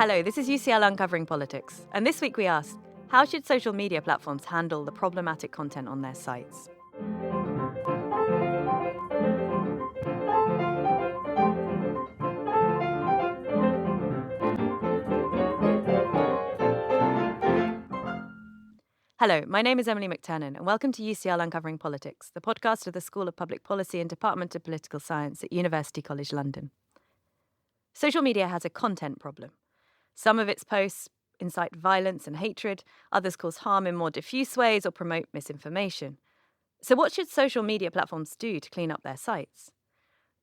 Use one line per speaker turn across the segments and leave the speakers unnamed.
Hello, this is UCL Uncovering Politics, and this week we asked, how should social media platforms handle the problematic content on their sites? Hello, my name is Emily McTernan, and welcome to UCL Uncovering Politics, the podcast of the School of Public Policy and Department of Political Science at University College London. Social media has a content problem. Some of its posts incite violence and hatred, others cause harm in more diffuse ways or promote misinformation. So what should social media platforms do to clean up their sites?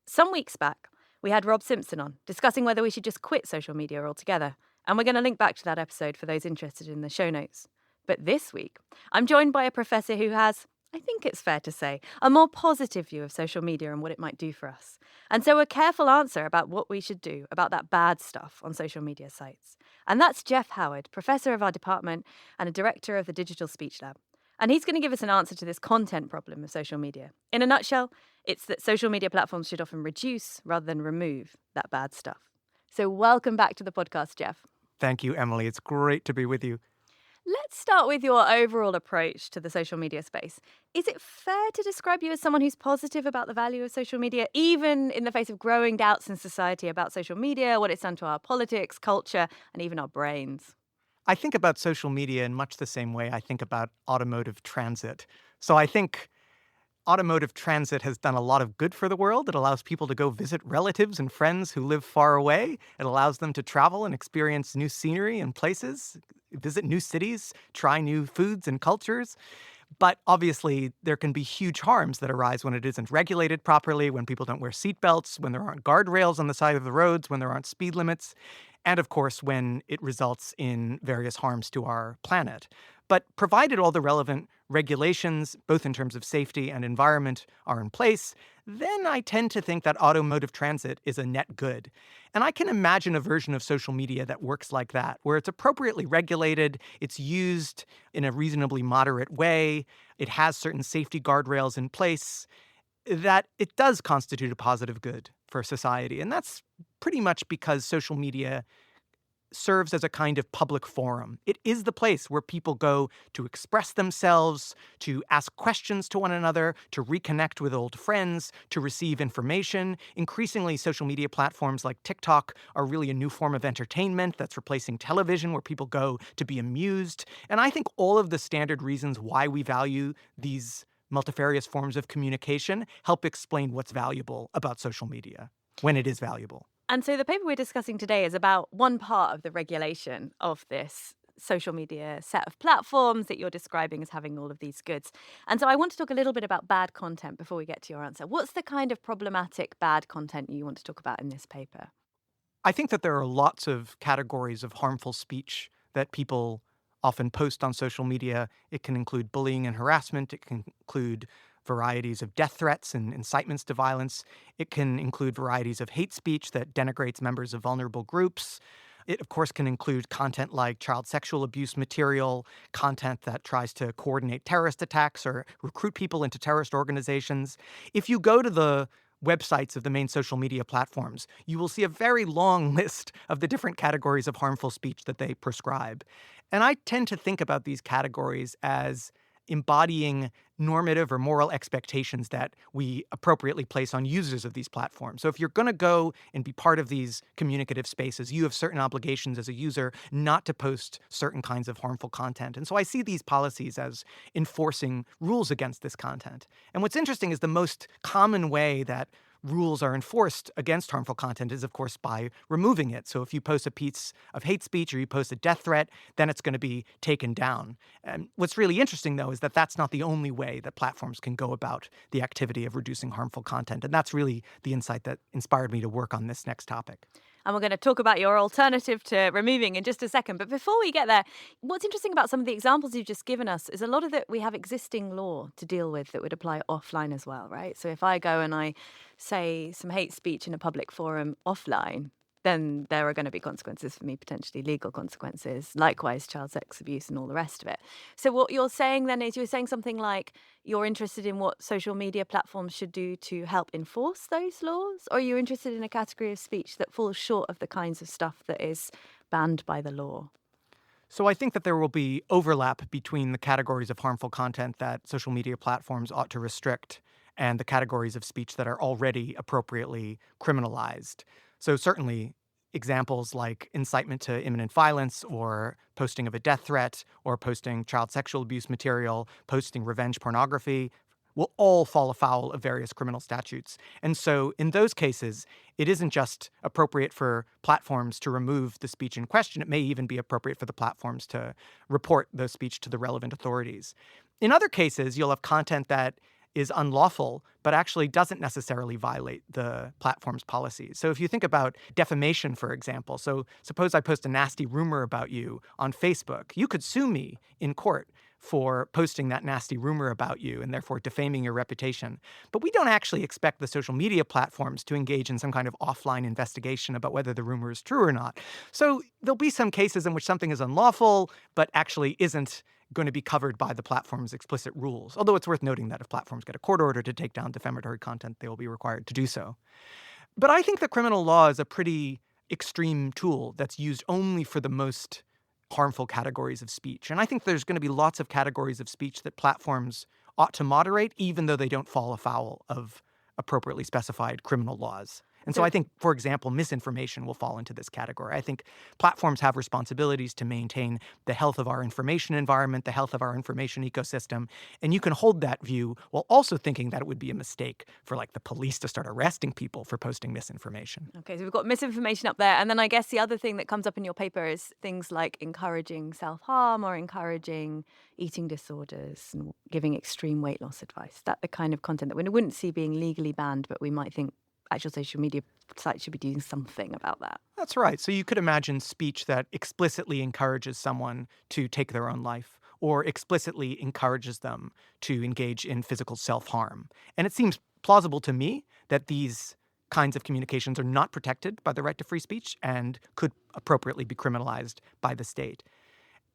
Some weeks back, we had Rob Simpson on, discussing whether we should just quit social media altogether, and we're going to link back to that episode for those interested in the show notes. But this week, I'm joined by a professor who has, I think it's fair to say, a more positive view of social media and what it might do for us. And so a careful answer about what we should do about that bad stuff on social media sites. And that's Jeff Howard, professor of our department and a director of the Digital Speech Lab. And he's going to give us an answer to this content problem of social media. In a nutshell, it's that social media platforms should often reduce rather than remove that bad stuff. So welcome back to the podcast, Jeff.
Thank you, Emily. It's great to be with you.
Let's start with your overall approach to the social media space. Is it fair to describe you as someone who's positive about the value of social media, even in the face of growing doubts in society about social media, what it's done to our politics, culture, and even our brains?
I think about social media in much the same way I think about automotive transit. So I think automotive transit has done a lot of good for the world. It allows people to go visit relatives and friends who live far away. It allows them to travel and experience new scenery and places, visit new cities, try new foods and cultures. But obviously, there can be huge harms that arise when it isn't regulated properly, when people don't wear seatbelts, when there aren't guardrails on the side of the roads, when there aren't speed limits, and of course, when it results in various harms to our planet. But provided all the relevant regulations, both in terms of safety and environment, are in place, then I tend to think that automotive transit is a net good. And I can imagine a version of social media that works like that, where it's appropriately regulated, it's used in a reasonably moderate way, it has certain safety guardrails in place, that it does constitute a positive good for society. And that's pretty much because social media serves as a kind of public forum. It is the place where people go to express themselves, to ask questions to one another, to reconnect with old friends, to receive information. Increasingly, social media platforms like TikTok are really a new form of entertainment that's replacing television, where people go to be amused. And I think all of the standard reasons why we value these multifarious forms of communication help explain what's valuable about social media, when it is valuable.
And so the paper we're discussing today is about one part of the regulation of this social media set of platforms that you're describing as having all of these goods. And so I want to talk a little bit about bad content before we get to your answer. What's the kind of problematic bad content you want to talk about in this paper?
I think that there are lots of categories of harmful speech that people often post on social media. It can include bullying and harassment. It can include varieties of death threats and incitements to violence. It can include varieties of hate speech that denigrates members of vulnerable groups. It, of course, can include content like child sexual abuse material, content that tries to coordinate terrorist attacks or recruit people into terrorist organizations. If you go to the websites of the main social media platforms, you will see a very long list of the different categories of harmful speech that they prescribe. And I tend to think about these categories as embodying normative or moral expectations that we appropriately place on users of these platforms. So if you're going to go and be part of these communicative spaces, you have certain obligations as a user not to post certain kinds of harmful content. And so I see these policies as enforcing rules against this content. And what's interesting is the most common way that rules are enforced against harmful content is, of course, by removing it. So if you post a piece of hate speech or you post a death threat, then it's going to be taken down. And what's really interesting, though, is that that's not the only way that platforms can go about the activity of reducing harmful content. And that's really the insight that inspired me to work on this next topic.
And we're going to talk about your alternative to removing in just a second. But before we get there, what's interesting about some of the examples you've just given us is a lot of that we have existing law to deal with that would apply offline as well, right? So if I go and I say some hate speech in a public forum offline, then there are going to be consequences for me, potentially legal consequences, likewise child sex abuse and all the rest of it. So what you're saying then is you're saying something like you're interested in what social media platforms should do to help enforce those laws, or are you interested in a category of speech that falls short of the kinds of stuff that is banned by the law?
So I think that there will be overlap between the categories of harmful content that social media platforms ought to restrict and the categories of speech that are already appropriately criminalized. So certainly examples like incitement to imminent violence or posting of a death threat or posting child sexual abuse material, posting revenge pornography will all fall afoul of various criminal statutes. And so in those cases, it isn't just appropriate for platforms to remove the speech in question. It may even be appropriate for the platforms to report the speech to the relevant authorities. In other cases, you'll have content that is unlawful, but actually doesn't necessarily violate the platform's policies. So if you think about defamation, for example, so suppose I post a nasty rumor about you on Facebook, you could sue me in court for posting that nasty rumor about you and therefore defaming your reputation. But we don't actually expect the social media platforms to engage in some kind of offline investigation about whether the rumor is true or not. So there'll be some cases in which something is unlawful, but actually isn't going to be covered by the platform's explicit rules. Although it's worth noting that if platforms get a court order to take down defamatory content, they will be required to do so. But I think the criminal law is a pretty extreme tool that's used only for the most harmful categories of speech. And I think there's going to be lots of categories of speech that platforms ought to moderate, even though they don't fall afoul of appropriately specified criminal laws. And so I think, for example, misinformation will fall into this category. I think platforms have responsibilities to maintain the health of our information environment, the health of our information ecosystem. And you can hold that view while also thinking that it would be a mistake for like the police to start arresting people for posting misinformation.
Okay, so we've got misinformation up there. And then I guess the other thing that comes up in your paper is things like encouraging self-harm or encouraging eating disorders and giving extreme weight loss advice. Is that the kind of content that we wouldn't see being legally banned, but we might think actual social media sites should be doing something about that?
That's right. So you could imagine speech that explicitly encourages someone to take their own life or explicitly encourages them to engage in physical self-harm. And it seems plausible to me that these kinds of communications are not protected by the right to free speech and could appropriately be criminalized by the state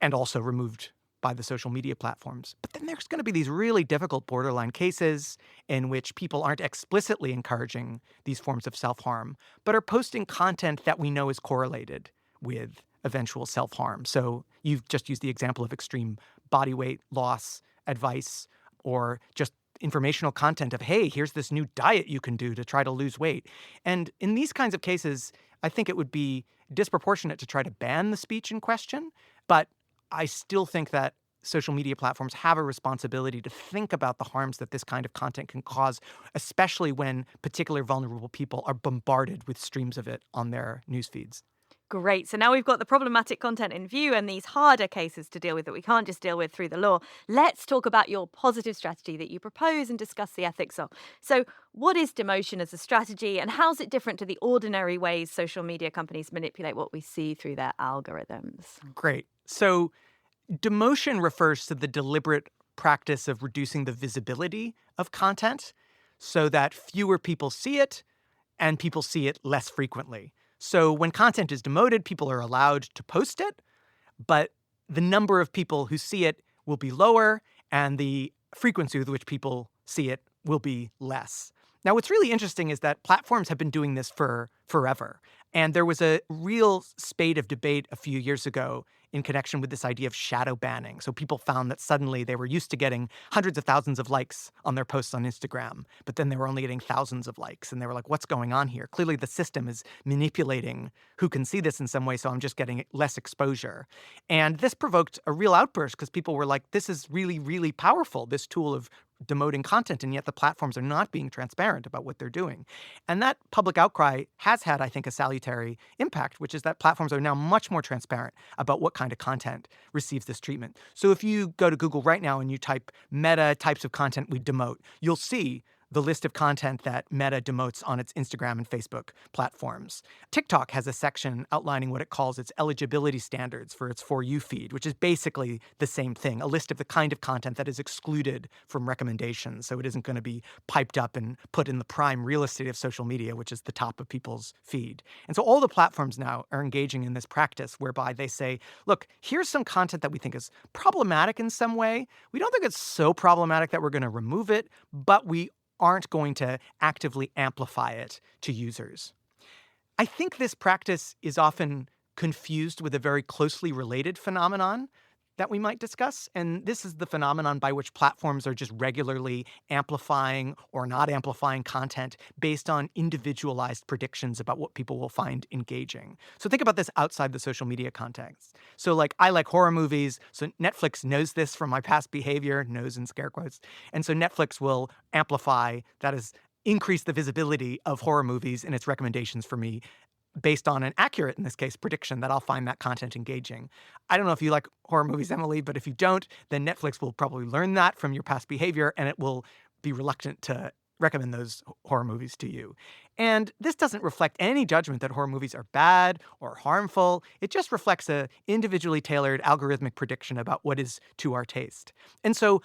and also removed by the social media platforms. But then there's going to be these really difficult borderline cases in which people aren't explicitly encouraging these forms of self-harm, but are posting content that we know is correlated with eventual self-harm. So you've just used the example of extreme body weight loss advice or just informational content of, hey, here's this new diet you can do to try to lose weight. And in these kinds of cases, I think it would be disproportionate to try to ban the speech in question, but I still think that social media platforms have a responsibility to think about the harms that this kind of content can cause, especially when particular vulnerable people are bombarded with streams of it on their news feeds.
Great. So now we've got the problematic content in view and these harder cases to deal with that we can't just deal with through the law. Let's talk about your positive strategy that you propose and discuss the ethics of. So what is demotion as a strategy and how's it different to the ordinary ways social media companies manipulate what we see through their algorithms?
Great. So demotion refers to the deliberate practice of reducing the visibility of content so that fewer people see it and people see it less frequently. So when content is demoted, people are allowed to post it, but the number of people who see it will be lower and the frequency with which people see it will be less. Now, what's really interesting is that platforms have been doing this for forever. And there was a real spate of debate a few years ago in connection with this idea of shadow banning. So people found that suddenly they were used to getting hundreds of thousands of likes on their posts on Instagram, but then they were only getting thousands of likes. And they were like, what's going on here? Clearly the system is manipulating who can see this in some way, so I'm just getting less exposure. And this provoked a real outburst because people were like, this is really, really powerful, this tool of demoting content, and yet the platforms are not being transparent about what they're doing. And that public outcry has had, I think, a salutary impact, which is that platforms are now much more transparent about what kind of content receives this treatment. So if you go to Google right now and you type Meta types of content we demote, you'll see the list of content that Meta demotes on its Instagram and Facebook platforms. TikTok has a section outlining what it calls its eligibility standards for its For You feed, which is basically the same thing, a list of the kind of content that is excluded from recommendations. So it isn't going to be piped up and put in the prime real estate of social media, which is the top of people's feed. And so all the platforms now are engaging in this practice whereby they say, look, here's some content that we think is problematic in some way. We don't think it's so problematic that we're going to remove it, but we aren't going to actively amplify it to users. I think this practice is often confused with a very closely related phenomenon that we might discuss. And this is the phenomenon by which platforms are just regularly amplifying or not amplifying content based on individualized predictions about what people will find engaging. So think about this outside the social media context. So like I like horror movies. So Netflix knows this from my past behavior, knows in scare quotes. And so Netflix will amplify, that is, increase the visibility of horror movies in its recommendations for me based on an accurate, in this case, prediction that I'll find that content engaging. I don't know if you like horror movies, Emily, but if you don't, then Netflix will probably learn that from your past behavior, and it will be reluctant to recommend those horror movies to you. And this doesn't reflect any judgment that horror movies are bad or harmful. It just reflects a individually tailored algorithmic prediction about what is to our taste. And so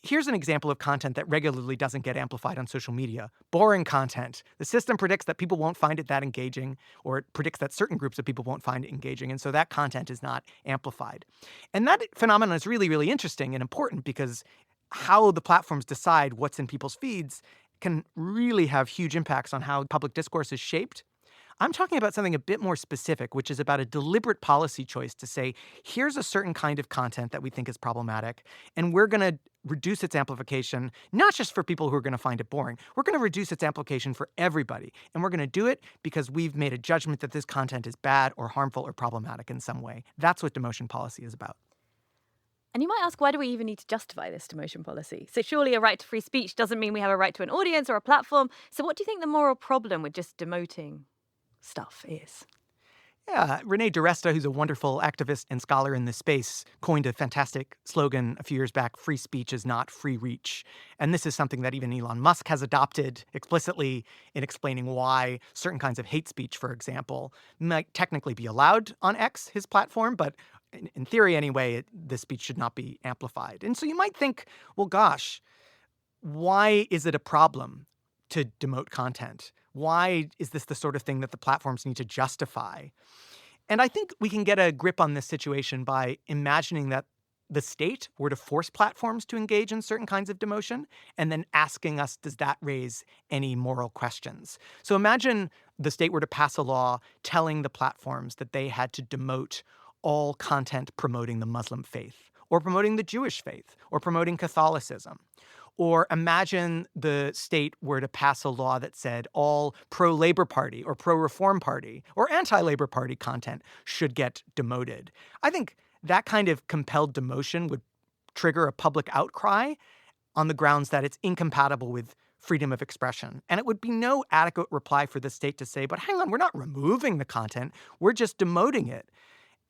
here's an example of content that regularly doesn't get amplified on social media. Boring content. The system predicts that people won't find it that engaging, or it predicts that certain groups of people won't find it engaging, and so that content is not amplified. And that phenomenon is really, really interesting and important because how the platforms decide what's in people's feeds can really have huge impacts on how public discourse is shaped. I'm talking about something a bit more specific, which is about a deliberate policy choice to say, here's a certain kind of content that we think is problematic, and we're going to reduce its amplification, not just for people who are going to find it boring. We're going to reduce its amplification for everybody. And we're going to do it because we've made a judgment that this content is bad or harmful or problematic in some way. That's what demotion policy is about.
And you might ask, why do we even need to justify this demotion policy? So surely a right to free speech doesn't mean we have a right to an audience or a platform. So what do you think the moral problem with just demoting stuff is?
Yeah, Renee DiResta, who's a wonderful activist and scholar in this space, coined a fantastic slogan a few years back: free speech is not free reach. And this is something that even Elon Musk has adopted explicitly in explaining why certain kinds of hate speech, for example, might technically be allowed on X, his platform, but in theory anyway, the speech should not be amplified. And so you might think, well, gosh, why is it a problem to demote content? Why is this the sort of thing that the platforms need to justify? And I think we can get a grip on this situation by imagining that the state were to force platforms to engage in certain kinds of demotion and then asking us, does that raise any moral questions? So imagine the state were to pass a law telling the platforms that they had to demote all content promoting the Muslim faith or promoting the Jewish faith or promoting Catholicism. Or imagine the state were to pass a law that said all pro-Labor Party or pro-Reform Party or anti-Labor Party content should get demoted. I think that kind of compelled demotion would trigger a public outcry on the grounds that it's incompatible with freedom of expression. And it would be no adequate reply for the state to say, but hang on, we're not removing the content, we're just demoting it.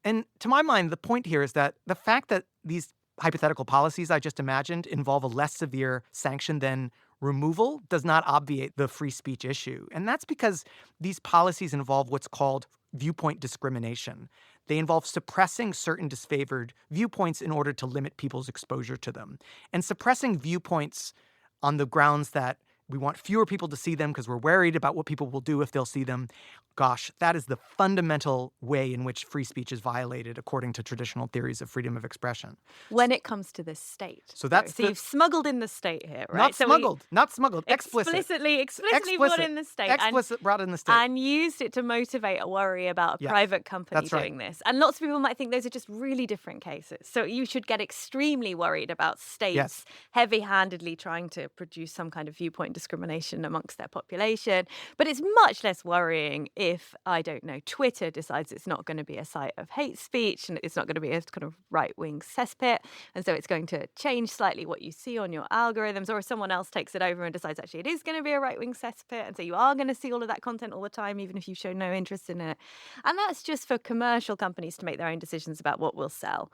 And to my mind, the point here is that the fact that these hypothetical policies I just imagined involve a less severe sanction than removal does not obviate the free speech issue. And that's because these policies involve what's called viewpoint discrimination. They involve suppressing certain disfavored viewpoints in order to limit people's exposure to them. And suppressing viewpoints on the grounds that we want fewer people to see them because we're worried about what people will do if they'll see them. Gosh, that is the fundamental way in which free speech is violated according to traditional theories of freedom of expression.
When it comes to the state.
So that's
you've smuggled in the state here, right?
Not smuggled, explicit.
Explicitly brought in the state.
Brought in the state.
And used it to motivate a worry about a private company doing this. And lots of people might think those are just really different cases. So you should get extremely worried about states heavy-handedly trying to produce some kind of viewpoint discrimination amongst their population. But it's much less worrying if, I don't know, Twitter decides it's not going to be a site of hate speech and it's not going to be a kind of right-wing cesspit. And so it's going to change slightly what you see on your algorithms. Or if someone else takes it over and decides actually it is going to be a right-wing cesspit. And so you are going to see all of that content all the time, even if you show no interest in it. And that's just for commercial companies to make their own decisions about what will sell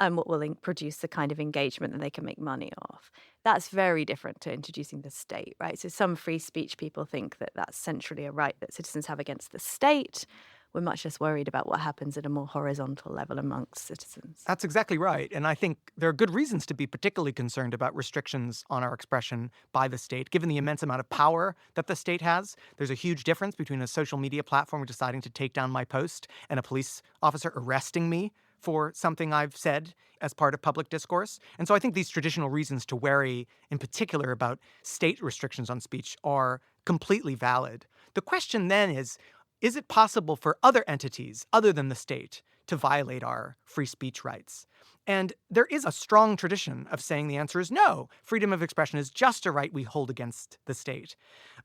and what will produce the kind of engagement that they can make money off. That's very different to introducing the state, right? So some free speech people think that that's centrally a right that citizens have against the state. We're much less worried about what happens at a more horizontal level amongst citizens.
That's exactly right. And I think there are good reasons to be particularly concerned about restrictions on our expression by the state, given the immense amount of power that the state has. There's a huge difference between a social media platform deciding to take down my post and a police officer arresting me for something I've said as part of public discourse. And so I think these traditional reasons to worry in particular about state restrictions on speech are completely valid. The question then is, is it possible for other entities other than the state to violate our free speech rights? And there is a strong tradition of saying the answer is no. Freedom of expression is just a right we hold against the state.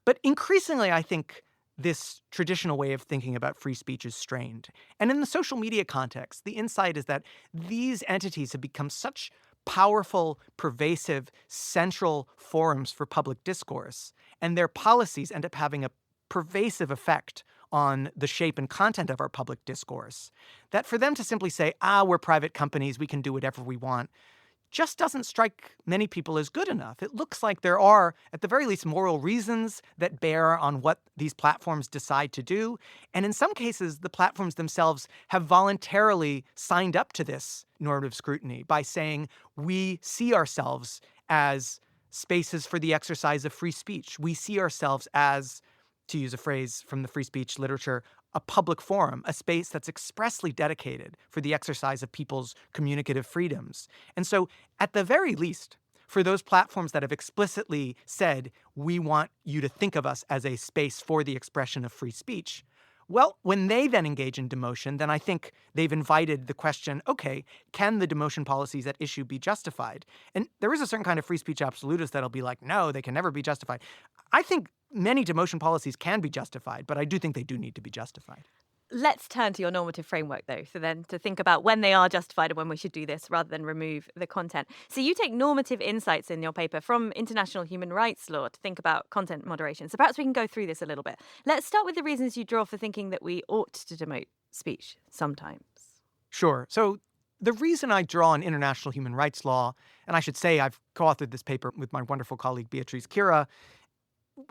But increasingly, I think this traditional way of thinking about free speech is strained. And in the social media context, the insight is that these entities have become such powerful, pervasive, central forums for public discourse, and their policies end up having a pervasive effect on the shape and content of our public discourse, that for them to simply say, we're private companies, we can do whatever we want, just doesn't strike many people as good enough. It looks like there are, at the very least, moral reasons that bear on what these platforms decide to do. And in some cases, the platforms themselves have voluntarily signed up to this normative scrutiny by saying, we see ourselves as spaces for the exercise of free speech. We see ourselves as, to use a phrase from the free speech literature, a public forum, a space that's expressly dedicated for the exercise of people's communicative freedoms. And so, at the very least, for those platforms that have explicitly said, we want you to think of us as a space for the expression of free speech, well, when they then engage in demotion, then I think they've invited the question, okay, can the demotion policies at issue be justified? And there is a certain kind of free speech absolutist that'll be like, no, they can never be justified. I think many demotion policies can be justified, but I do think they do need to be justified.
Let's turn to your normative framework, though, so then to think about when they are justified and when we should do this rather than remove the content. So you take normative insights in your paper from international human rights law to think about content moderation. So perhaps we can go through this a little bit. Let's start with the reasons you draw for thinking that we ought to demote speech sometimes.
Sure. So the reason I draw on international human rights law, and I should say I've co-authored this paper with my wonderful colleague Beatriz Kira,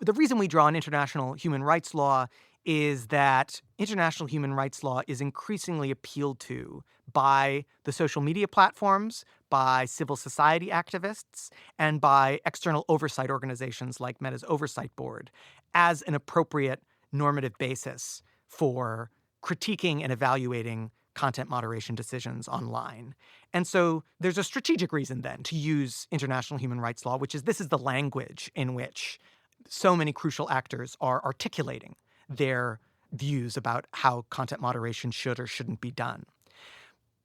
the reason we draw on international human rights law is that international human rights law is increasingly appealed to by the social media platforms, by civil society activists, and by external oversight organizations like Meta's Oversight Board as an appropriate normative basis for critiquing and evaluating content moderation decisions online. And so there's a strategic reason then to use international human rights law, which is this is the language in which so many crucial actors are articulating their views about how content moderation should or shouldn't be done.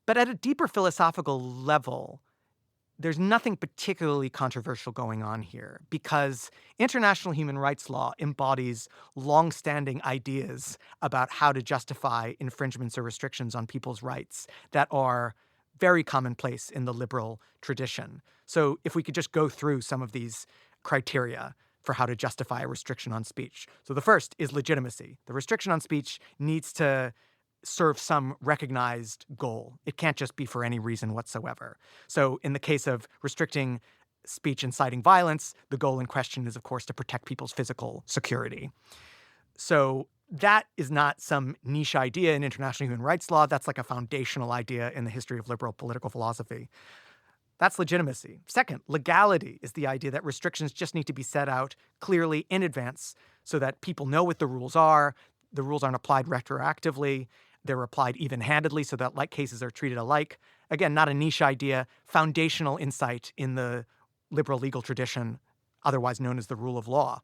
But at a deeper philosophical level, there's nothing particularly controversial going on here because international human rights law embodies longstanding ideas about how to justify infringements or restrictions on people's rights that are very commonplace in the liberal tradition. So if we could just go through some of these criteria for how to justify a restriction on speech. So the first is legitimacy. The restriction on speech needs to serve some recognized goal. It can't just be for any reason whatsoever. So in the case of restricting speech inciting violence, the goal in question is, of course, to protect people's physical security. So that is not some niche idea in international human rights law. That's like a foundational idea in the history of liberal political philosophy. That's legitimacy. Second, legality is the idea that restrictions just need to be set out clearly in advance so that people know what the rules are. The rules aren't applied retroactively. They're applied even-handedly so that like cases are treated alike. Again, not a niche idea, foundational insight in the liberal legal tradition, otherwise known as the rule of law.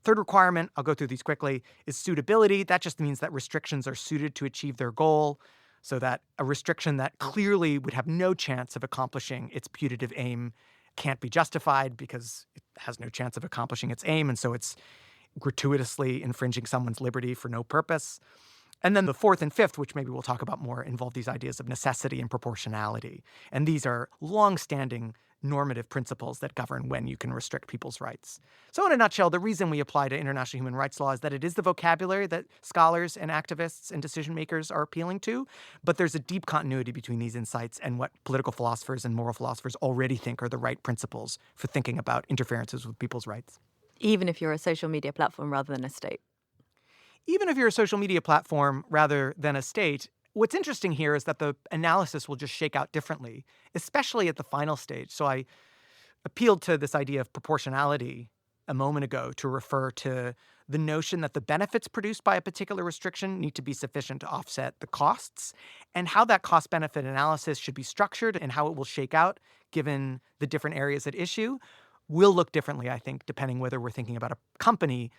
Third requirement, I'll go through these quickly, is suitability. That just means that restrictions are suited to achieve their goal, so that a restriction that clearly would have no chance of accomplishing its putative aim can't be justified because it has no chance of accomplishing its aim, and so it's gratuitously infringing someone's liberty for no purpose. And then the fourth and fifth, which maybe we'll talk about more, involve these ideas of necessity and proportionality. And these are long-standing normative principles that govern when you can restrict people's rights. So in a nutshell, the reason we apply to international human rights law is that it is the vocabulary that scholars and activists and decision makers are appealing to, but there's a deep continuity between these insights and what political philosophers and moral philosophers already think are the right principles for thinking about interferences with people's rights.
Even if you're a social media platform rather than a state.
Even if you're a social media platform rather than a state, what's interesting here is that the analysis will just shake out differently, especially at the final stage. So I appealed to this idea of proportionality a moment ago to refer to the notion that the benefits produced by a particular restriction need to be sufficient to offset the costs, and how that cost-benefit analysis should be structured and how it will shake out given the different areas at issue will look differently, I think, depending whether we're thinking about a company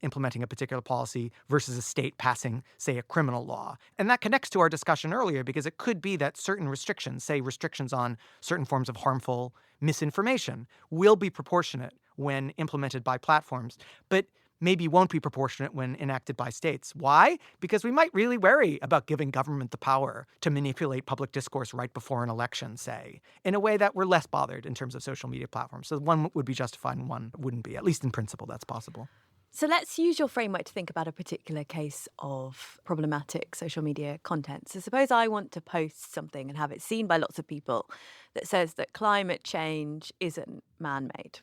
implementing a particular policy versus a state passing, say, a criminal law. And that connects to our discussion earlier because it could be that certain restrictions, say restrictions on certain forms of harmful misinformation, will be proportionate when implemented by platforms, but maybe won't be proportionate when enacted by states. Why? Because we might really worry about giving government the power to manipulate public discourse right before an election, say, in a way that we're less bothered in terms of social media platforms. So one would be justified and one wouldn't be. At least in principle, that's possible.
So let's use your framework to think about a particular case of problematic social media content. So suppose I want to post something and have it seen by lots of people that says that climate change isn't man-made.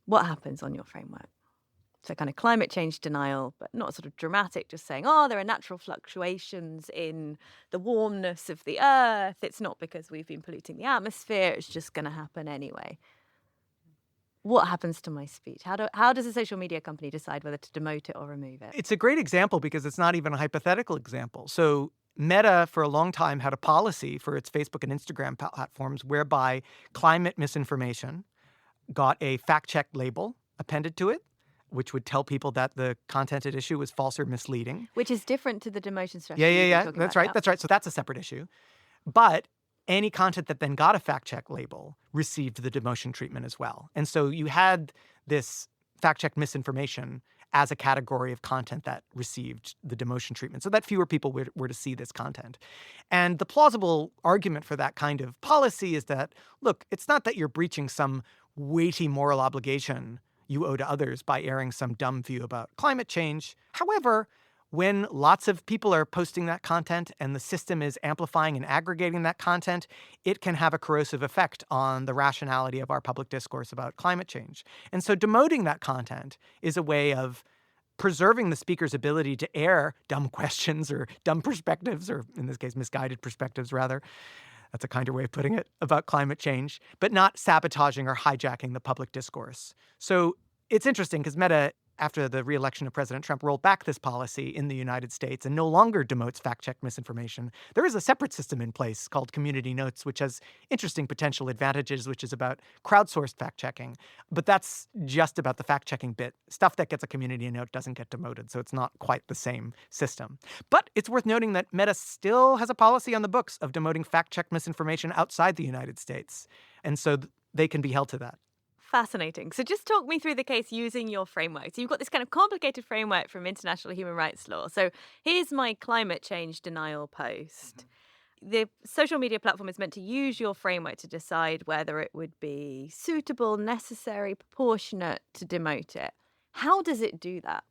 What happens on your framework? So kind of climate change denial, but not sort of dramatic, just saying, oh, there are natural fluctuations in the warmness of the earth. It's not because we've been polluting the atmosphere. It's just going to happen anyway. What happens to my speech? How does a social media company decide whether to demote it or remove it?
It's a great example because it's not even a hypothetical example. So Meta, for a long time, had a policy for its Facebook and Instagram platforms whereby climate misinformation got a fact-check label appended to it, which would tell people that the content at issue was false or misleading.
Which is different to the demotion strategy.
Yeah. That's right. That's right. So that's a separate issue. But any content that then got a fact-check label received the demotion treatment as well. And so you had this fact-check misinformation as a category of content that received the demotion treatment so that fewer people were to see this content. And the plausible argument for that kind of policy is that, look, it's not that you're breaching some weighty moral obligation you owe to others by airing some dumb view about climate change. However, when lots of people are posting that content and the system is amplifying and aggregating that content, it can have a corrosive effect on the rationality of our public discourse about climate change. And so demoting that content is a way of preserving the speaker's ability to air dumb questions or dumb perspectives, or in this case, misguided perspectives, rather. That's a kinder way of putting it, about climate change, but not sabotaging or hijacking the public discourse. So it's interesting because Meta, after the re-election of President Trump, rolled back this policy in the United States and no longer demotes fact-check misinformation. There is a separate system in place called Community Notes, which has interesting potential advantages, which is about crowdsourced fact-checking. But that's just about the fact-checking bit. Stuff that gets a community note doesn't get demoted, so it's not quite the same system. But it's worth noting that Meta still has a policy on the books of demoting fact-check misinformation outside the United States. And so they can be held to that.
Fascinating. So just talk me through the case using your framework. So you've got this kind of complicated framework from international human rights law. So here's my climate change denial post. The social media platform is meant to use your framework to decide whether it would be suitable, necessary, proportionate to demote it. How does it do that?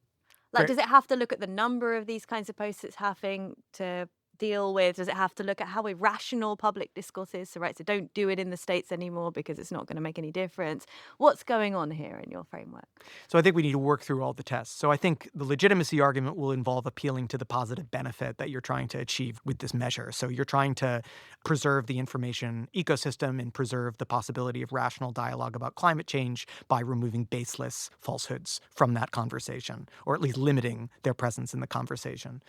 Like, does it have to look at the number of these kinds of posts it's having to deal with? Does it have to look at how irrational public discourse is? So don't do it in the States anymore because it's not going to make any difference. What's going on here in your framework?
So I think we need to work through all the tests. So I think the legitimacy argument will involve appealing to the positive benefit that you're trying to achieve with this measure. So you're trying to preserve the information ecosystem and preserve the possibility of rational dialogue about climate change by removing baseless falsehoods from that conversation, or at least limiting their presence in the conversation.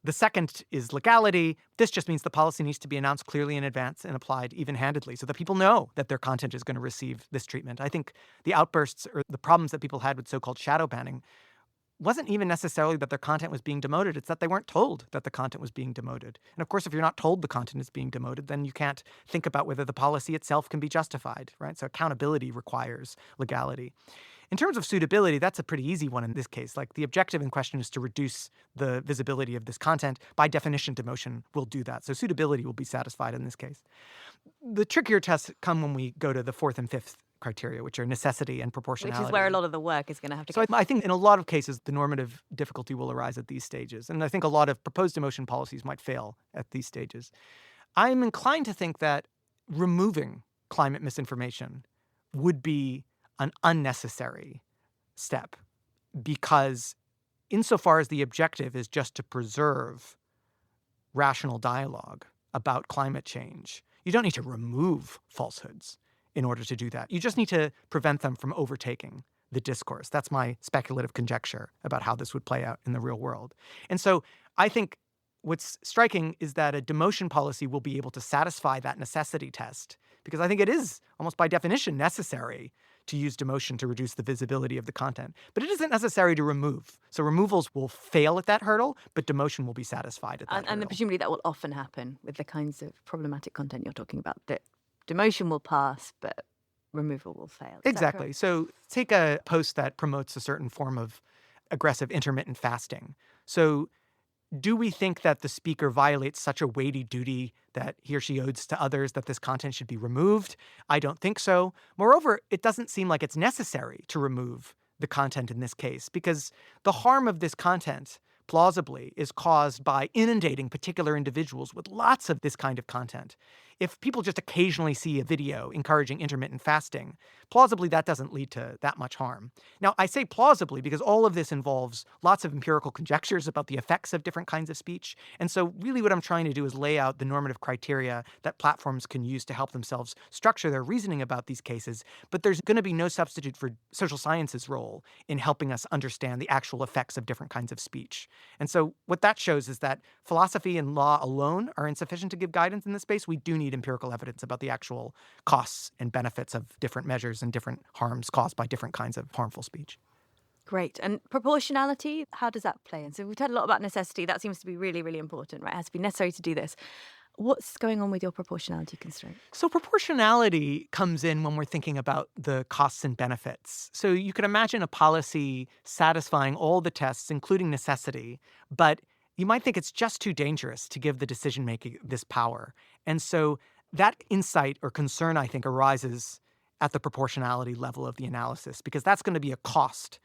The second is legality. This just means the policy needs to be announced clearly in advance and applied even-handedly so that people know that their content is going to receive this treatment. I think the outbursts or the problems that people had with so-called shadow banning wasn't even necessarily that their content was being demoted. It's that they weren't told that the content was being demoted. And of course, if you're not told the content is being demoted, then you can't think about whether the policy itself can be justified, right? So accountability requires legality. In terms of suitability, that's a pretty easy one in this case. Like, the objective in question is to reduce the visibility of this content. By definition, demotion will do that. So suitability will be satisfied in this case. The trickier tests come when we go to the fourth and fifth criteria, which are necessity and proportionality.
Which is where a lot of the work is going to have to
go. So I think in a lot of cases, the normative difficulty will arise at these stages. And I think a lot of proposed demotion policies might fail at these stages. I'm inclined to think that removing climate misinformation would be an unnecessary step, because insofar as the objective is just to preserve rational dialogue about climate change, you don't need to remove falsehoods in order to do that. You just need to prevent them from overtaking the discourse. That's my speculative conjecture about how this would play out in the real world. And so I think what's striking is that a demotion policy will be able to satisfy that necessity test, because I think it is almost by definition necessary to use demotion to reduce the visibility of the content. But it isn't necessary to remove. So removals will fail at that hurdle, but demotion will be satisfied at that
And
hurdle.
presumably that will often happen with the kinds of problematic content you're talking about, that demotion will pass, but removal will fail. Is that
Exactly.
correct?
So take a post that promotes a certain form of aggressive intermittent fasting. So do we think that the speaker violates such a weighty duty that he or she owes to others that this content should be removed? I don't think so. Moreover, it doesn't seem like it's necessary to remove the content in this case because the harm of this content plausibly is caused by inundating particular individuals with lots of this kind of content. If people just occasionally see a video encouraging intermittent fasting, plausibly that doesn't lead to that much harm. Now, I say plausibly because all of this involves lots of empirical conjectures about the effects of different kinds of speech. And so really what I'm trying to do is lay out the normative criteria that platforms can use to help themselves structure their reasoning about these cases. But there's going to be no substitute for social science's role in helping us understand the actual effects of different kinds of speech. And so what that shows is that philosophy and law alone are insufficient to give guidance in this space. We do need empirical evidence about the actual costs and benefits of different measures and different harms caused by different kinds of harmful speech.
Great. And proportionality, how does that play in? So we've heard a lot about necessity. That seems to be really, really important, right? It has to be necessary to do this. What's going on with your proportionality constraint?
So proportionality comes in when we're thinking about the costs and benefits. So you could imagine a policy satisfying all the tests, including necessity, but you might think it's just too dangerous to give the decision-making this power. And so that insight or concern, I think, arises at the proportionality level of the analysis, because that's going to be a cost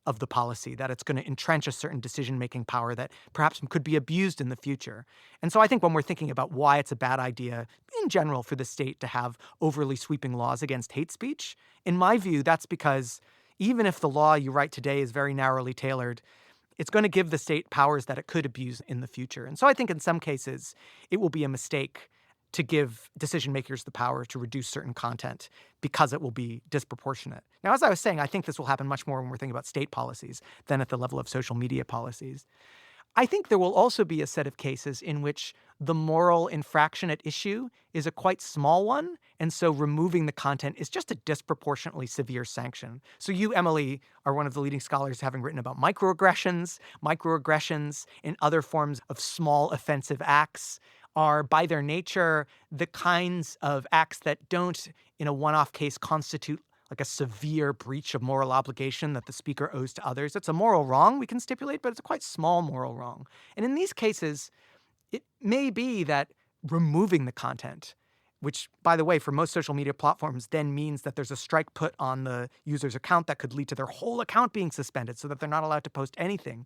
of the policy, that it's going to entrench a certain decision-making power that perhaps could be abused in the future. And so I think when we're thinking about why it's a bad idea in general for the state to have overly sweeping laws against hate speech, in my view, that's because even if the law you write today is very narrowly tailored, it's going to give the state powers that it could abuse in the future. And so I think in some cases it will be a mistake to give decision makers the power to reduce certain content because it will be disproportionate. Now, as I was saying, I think this will happen much more when we're thinking about state policies than at the level of social media policies. I think there will also be a set of cases in which the moral infraction at issue is a quite small one, and so removing the content is just a disproportionately severe sanction. So you, Emily, are one of the leading scholars having written about microaggressions. Microaggressions and other forms of small offensive acts are by their nature the kinds of acts that don't, in a one-off case, constitute like a severe breach of moral obligation that the speaker owes to others. It's a moral wrong, we can stipulate, but it's a quite small moral wrong. And in these cases, it may be that removing the content, which, by the way, for most social media platforms then means that there's a strike put on the user's account that could lead to their whole account being suspended so that they're not allowed to post anything,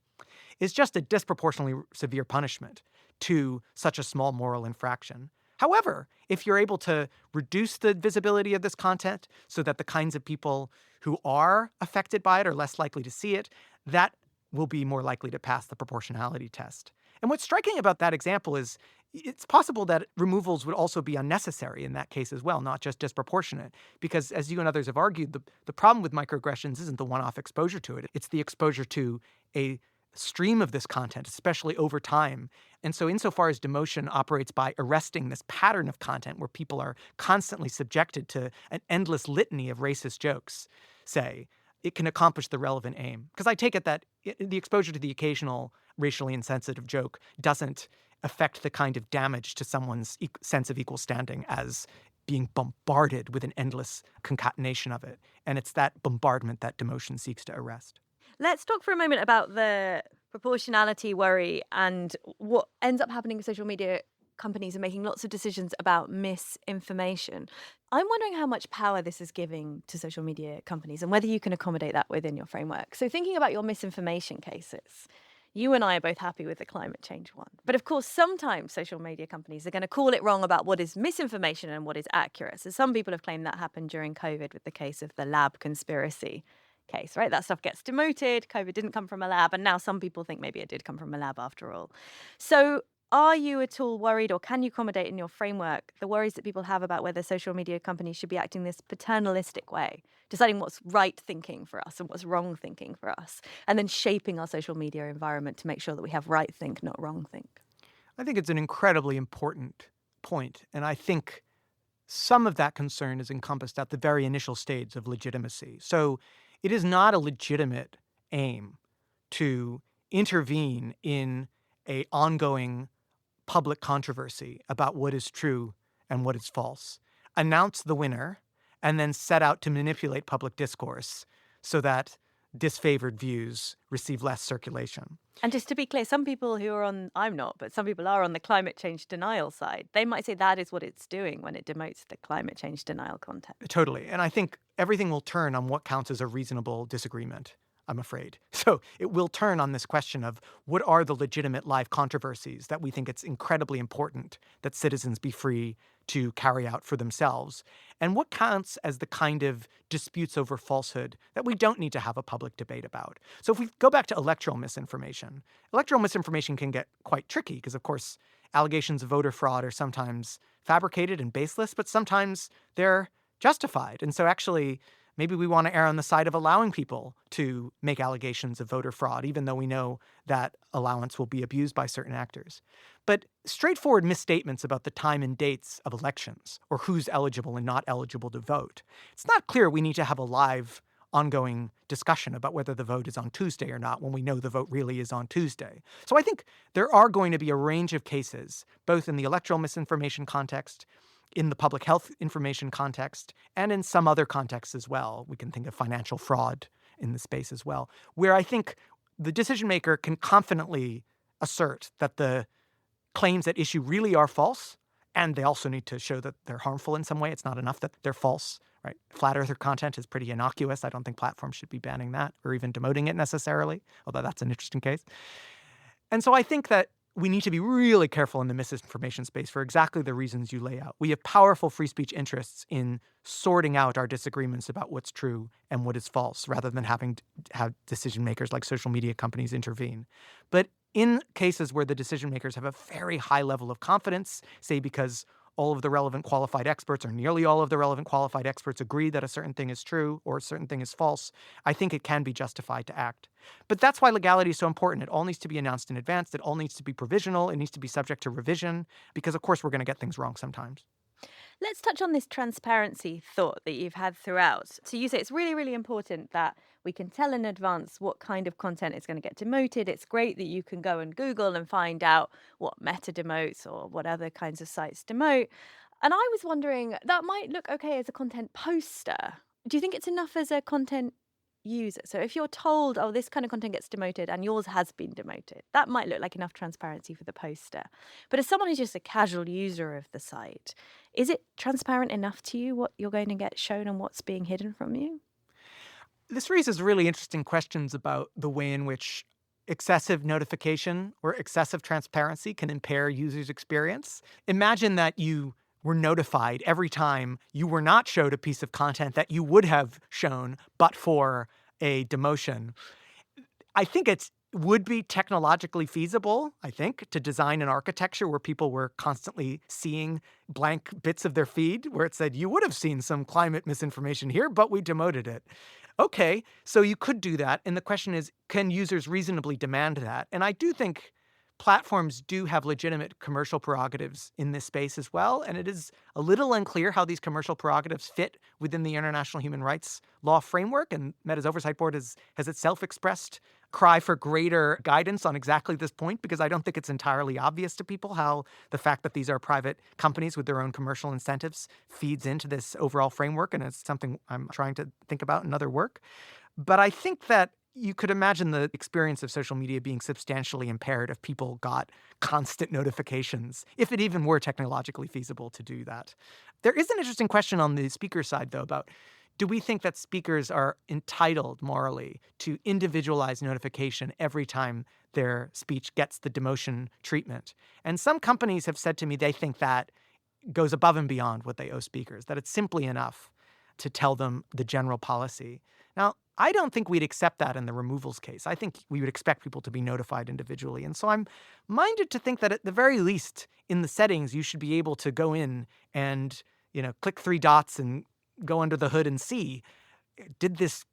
is just a disproportionately severe punishment to such a small moral infraction. However, if you're able to reduce the visibility of this content so that the kinds of people who are affected by it are less likely to see it, that will be more likely to pass the proportionality test. And what's striking about that example is it's possible that removals would also be unnecessary in that case as well, not just disproportionate. Because as you and others have argued, the problem with microaggressions isn't the one-off exposure to it. It's the exposure to a stream of this content, especially over time. And so insofar as demotion operates by arresting this pattern of content where people are constantly subjected to an endless litany of racist jokes, say, it can accomplish the relevant aim. Because I take it that the exposure to the occasional racially insensitive joke doesn't affect the kind of damage to someone's sense of equal standing as being bombarded with an endless concatenation of it. And it's that bombardment that demotion seeks to arrest.
Let's talk for a moment about the proportionality worry and what ends up happening in social media. Companies are making lots of decisions about misinformation. I'm wondering how much power this is giving to social media companies and whether you can accommodate that within your framework. So thinking about your misinformation cases, you and I are both happy with the climate change one. But of course, sometimes social media companies are going to call it wrong about what is misinformation and what is accurate. So some people have claimed that happened during COVID with the case of the lab conspiracy case, right? That stuff gets demoted. COVID didn't come from a lab. And now some people think maybe it did come from a lab after all. So are you at all worried, or can you accommodate in your framework the worries that people have about whether social media companies should be acting this paternalistic way, deciding what's right thinking for us and what's wrong thinking for us, and then shaping our social media environment to make sure that we have right think, not wrong think?
I think it's an incredibly important point. And I think some of that concern is encompassed at the very initial stage of legitimacy. So it is not a legitimate aim to intervene in a ongoing public controversy about what is true and what is false, announce the winner, and then set out to manipulate public discourse so that disfavored views receive less circulation.
And just to be clear, some people who are on, I'm not, but some people are on the climate change denial side. They might say that is what it's doing when it demotes the climate change denial content.
Totally. And I think everything will turn on what counts as a reasonable disagreement, I'm afraid. So it will turn on this question of what are the legitimate live controversies that we think it's incredibly important that citizens be free to carry out for themselves, and what counts as the kind of disputes over falsehood that we don't need to have a public debate about. So if we go back to electoral misinformation can get quite tricky because, of course, allegations of voter fraud are sometimes fabricated and baseless, but sometimes they're justified. And so actually, maybe we want to err on the side of allowing people to make allegations of voter fraud, even though we know that allowance will be abused by certain actors. But straightforward misstatements about the time and dates of elections or who's eligible and not eligible to vote, it's not clear we need to have a live, ongoing discussion about whether the vote is on Tuesday or not when we know the vote really is on Tuesday. So I think there are going to be a range of cases, both in the electoral misinformation context, in the public health information context, and in some other contexts as well. We can think of financial fraud in the space as well, where I think the decision maker can confidently assert that the claims at issue really are false, and they also need to show that they're harmful in some way. It's not enough that they're false, right? Flat earther content is pretty innocuous. I don't think platforms should be banning that or even demoting it necessarily, although that's an interesting case. And so I think that we need to be really careful in the misinformation space for exactly the reasons you lay out. We have powerful free speech interests in sorting out our disagreements about what's true and what is false, rather than having to have decision makers like social media companies intervene. But in cases where the decision makers have a very high level of confidence, say because all of the relevant qualified experts or nearly all of the relevant qualified experts agree that a certain thing is true or a certain thing is false, I think it can be justified to act. But that's why legality is so important. It all needs to be announced in advance. It all needs to be provisional. It needs to be subject to revision because, of course, we're going to get things wrong sometimes.
Let's touch on this transparency thought that you've had throughout. So you say it's really, really important that we can tell in advance what kind of content is going to get demoted. It's great that you can go and Google and find out what Meta demotes or what other kinds of sites demote. And I was wondering, that might look okay as a content poster. Do you think it's enough as a content user? So if you're told, oh, this kind of content gets demoted and yours has been demoted, that might look like enough transparency for the poster. But as someone who's just a casual user of the site, is it transparent enough to you what you're going to get shown and what's being hidden from you?
This raises really interesting questions about the way in which excessive notification or excessive transparency can impair users' experience. Imagine that you were notified every time you were not showed a piece of content that you would have shown but for a demotion. I think it would be technologically feasible, to design an architecture where people were constantly seeing blank bits of their feed where it said, you would have seen some climate misinformation here, but we demoted it. Okay, so you could do that. And the question is, can users reasonably demand that? And I do think platforms do have legitimate commercial prerogatives in this space as well. And it is a little unclear how these commercial prerogatives fit within the international human rights law framework. And Meta's Oversight Board has itself expressed cry for greater guidance on exactly this point, because I don't think it's entirely obvious to people how the fact that these are private companies with their own commercial incentives feeds into this overall framework. And it's something I'm trying to think about in other work. But I think that you could imagine the experience of social media being substantially impaired if people got constant notifications, if it even were technologically feasible to do that. There is an interesting question on the speaker side, though, about do we think that speakers are entitled morally to individualized notification every time their speech gets the demotion treatment? And some companies have said to me they think that goes above and beyond what they owe speakers, that it's simply enough to tell them the general policy. Now, I don't think we'd accept that in the removals case. I think we would expect people to be notified individually. And so I'm minded to think that at the very least in the settings, you should be able to go in and, click 3 dots and go under the hood and see, did this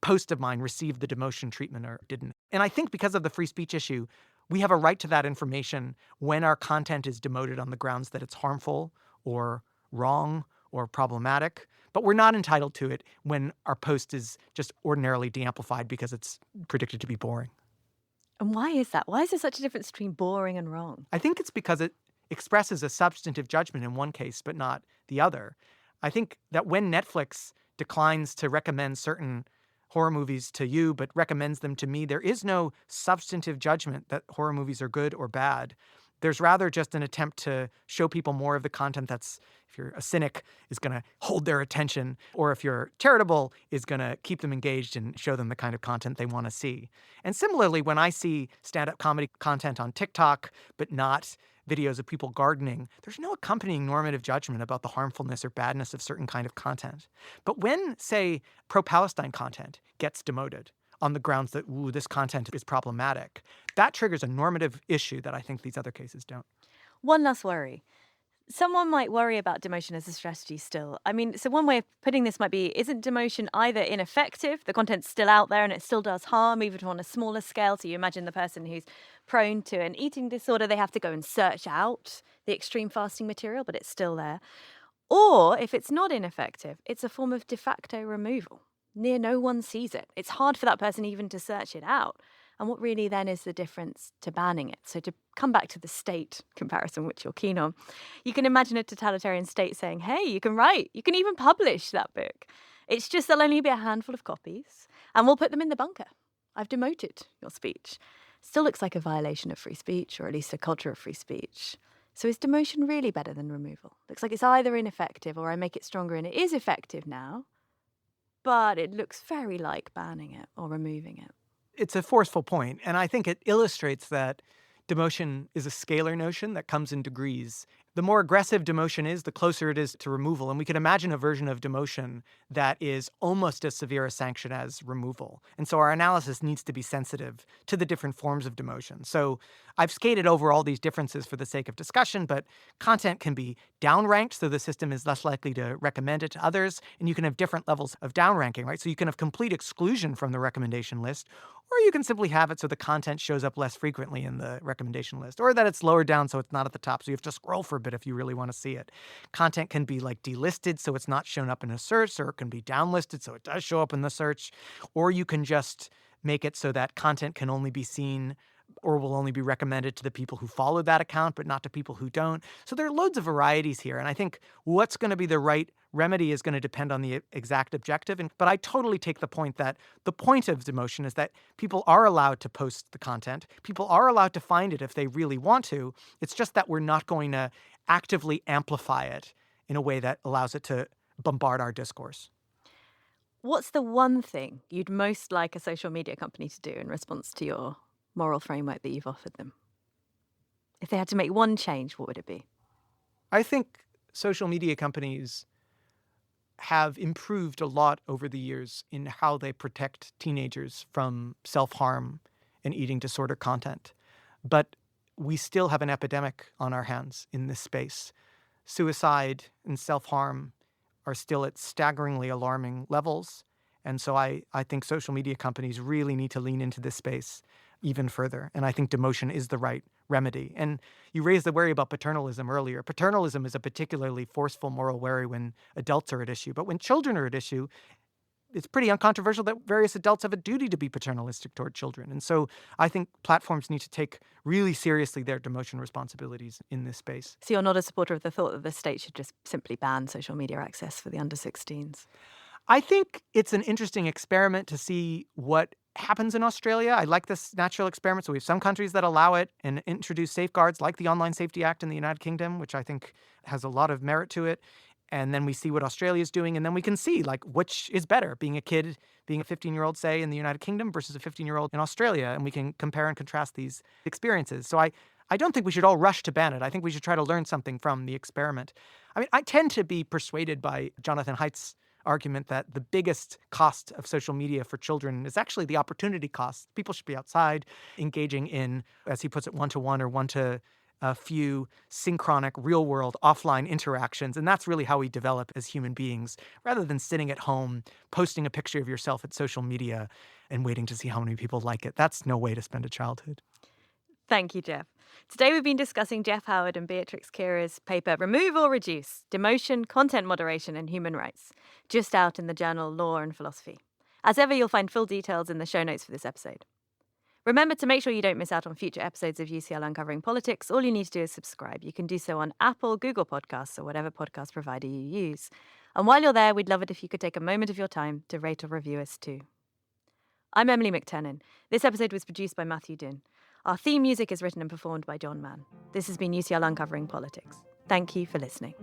post of mine receive the demotion treatment or didn't? And I think because of the free speech issue, we have a right to that information when our content is demoted on the grounds that it's harmful or wrong or problematic, but we're not entitled to it when our post is just ordinarily de-amplified because it's predicted to be boring.
And why is that? Why is there such a difference between boring and wrong?
I think it's because it expresses a substantive judgment in one case, but not the other. I think that when Netflix declines to recommend certain horror movies to you, but recommends them to me, there is no substantive judgment that horror movies are good or bad. There's rather just an attempt to show people more of the content that's, if you're a cynic, is going to hold their attention, or if you're charitable, is going to keep them engaged and show them the kind of content they want to see. And similarly, when I see stand-up comedy content on TikTok, but not videos of people gardening, there's no accompanying normative judgment about the harmfulness or badness of certain kind of content. But when, say, pro-Palestine content gets demoted on the grounds that, ooh, this content is problematic, that triggers a normative issue that I think these other cases don't.
One last worry. Someone might worry about demotion as a strategy still. I mean, so one way of putting this might be, isn't demotion either ineffective, the content's still out there and it still does harm, even on a smaller scale? So you imagine the person who's prone to an eating disorder, they have to go and search out the extreme fasting material, but it's still there. Or if it's not ineffective, it's a form of de facto removal. Near no one sees it. It's hard for that person even to search it out. And what really then is the difference to banning it? So to come back to the state comparison, which you're keen on, you can imagine a totalitarian state saying, hey, you can write, you can even publish that book. It's just there'll only be a handful of copies and we'll put them in the bunker. I've demoted your speech. Still looks like a violation of free speech, or at least a culture of free speech. So is demotion really better than removal? Looks like it's either ineffective or I make it stronger and it is effective now, but it looks very like banning it or removing it.
It's a forceful point, and I think it illustrates that demotion is a scalar notion that comes in degrees. The more aggressive demotion is, the closer it is to removal. And we can imagine a version of demotion that is almost as severe a sanction as removal. And so our analysis needs to be sensitive to the different forms of demotion. So I've skated over all these differences for the sake of discussion, but content can be downranked, so the system is less likely to recommend it to others. And you can have different levels of downranking, right? So you can have complete exclusion from the recommendation list, or you can simply have it so the content shows up less frequently in the recommendation list, or that it's lower down so it's not at the top, so you have to scroll for a bit if you really want to see it. Content can be like delisted so it's not shown up in a search, or it can be downlisted so it does show up in the search, or you can just make it so that content can only be seen or will only be recommended to the people who follow that account, but not to people who don't. So there are loads of varieties here. And I think what's going to be the right remedy is going to depend on the exact objective. But I totally take the point that the point of demotion is that people are allowed to post the content. People are allowed to find it if they really want to. It's just that we're not going to actively amplify it in a way that allows it to bombard our discourse.
What's the one thing you'd most like a social media company to do in response to your moral framework that you've offered them? If they had to make one change, what would it be?
I think social media companies have improved a lot over the years in how they protect teenagers from self-harm and eating disorder content. But we still have an epidemic on our hands in this space. Suicide and self-harm are still at staggeringly alarming levels. And so I think social media companies really need to lean into this space even further. And I think demotion is the right remedy. And you raised the worry about paternalism earlier. Paternalism is a particularly forceful moral worry when adults are at issue. But when children are at issue, it's pretty uncontroversial that various adults have a duty to be paternalistic toward children. And so I think platforms need to take really seriously their demotion responsibilities in this space.
So you're not a supporter of the thought that the state should just simply ban social media access for the under 16s?
I think it's an interesting experiment to see what happens in Australia. I like this natural experiment. So we have some countries that allow it and introduce safeguards like the Online Safety Act in the United Kingdom, which I think has a lot of merit to it. And then we see what Australia is doing, and then we can see like which is better, being a kid, being a 15-year-old, say, in the United Kingdom versus a 15-year-old in Australia. And we can compare and contrast these experiences. So I don't think we should all rush to ban it. I think we should try to learn something from the experiment. I mean, I tend to be persuaded by Jonathan Haidt's argument that the biggest cost of social media for children is actually the opportunity cost. People should be outside engaging in, as he puts it, one-to-one or one-to-few synchronic real-world offline interactions. And that's really how we develop as human beings, rather than sitting at home, posting a picture of yourself at social media and waiting to see how many people like it. That's no way to spend a childhood.
Thank you, Jeff. Today we've been discussing Jeff Howard and Beatrix Kira's paper Remove or Reduce: Demotion, Content Moderation and Human Rights, just out in the journal Law and Philosophy. As ever, you'll find full details in the show notes for this episode. Remember to make sure you don't miss out on future episodes of UCL Uncovering Politics. All you need to do is subscribe. You can do so on Apple, Google Podcasts, or whatever podcast provider you use. And while you're there, we'd love it if you could take a moment of your time to rate or review us too. I'm Emily McTernan. This episode was produced by Matthew Dunn. Our theme music is written and performed by John Mann. This has been UCL Uncovering Politics. Thank you for listening.